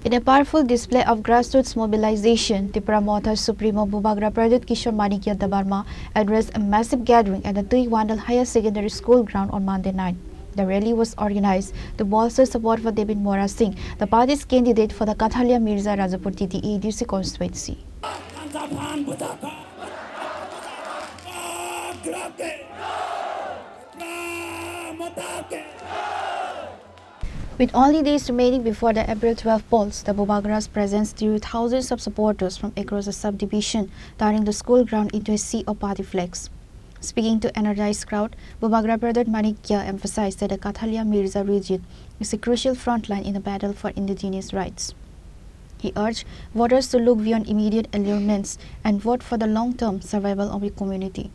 In a powerful display of grassroots mobilization, Tipra Motha Supremo Bubagra Pradyot Kishore Manikya Debbarma addressed a massive gathering at the Taibandal HS School School Ground on Monday night. The rally was organized to bolster support for David Murasing, the party's candidate for the Kathalia Mirza Rajapur TTAADC constituency. With only days remaining before the April 12 polls, the Bubagra's presence drew thousands of supporters from across the subdivision, turning the school ground into a sea of party flags. Speaking to an energized crowd, Bubagra Pradyot Manikya emphasized that the Kathalia Mirza region is a crucial frontline in the battle for indigenous rights. He urged voters to look beyond immediate allurements and vote for the long-term survival of the community.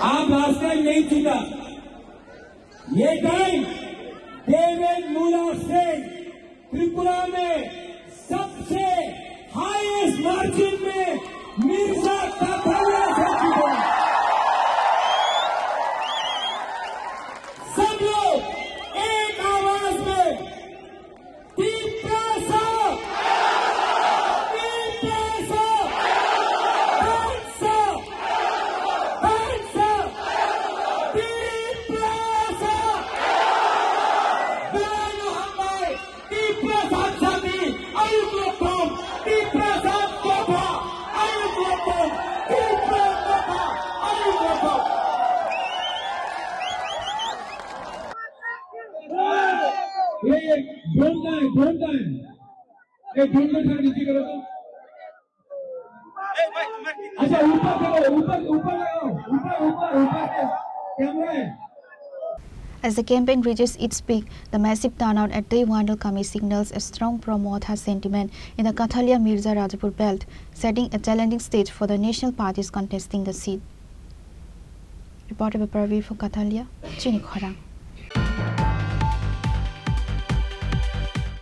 आप last time नहीं जीता, ये time David Murasing Tripura में सबसे highest margin में मिर्जा काथालिया से जीता। सब लोग एक आवाज में टिप्रा साहब, ढूंढता है, एक ढूंढने से नीचे करो तो, अच्छा ऊपर करो, ऊपर लगाओ, ऊपर कैमरा है। As the campaign reaches its peak, the massive turnout at Taibandal signals a strong pro-Motha sentiment in the Kathalia Mirza Rajapur belt, setting a challenging stage for the national parties contesting the seat. Reported by Parveer for Kathalia, Chini Khorang.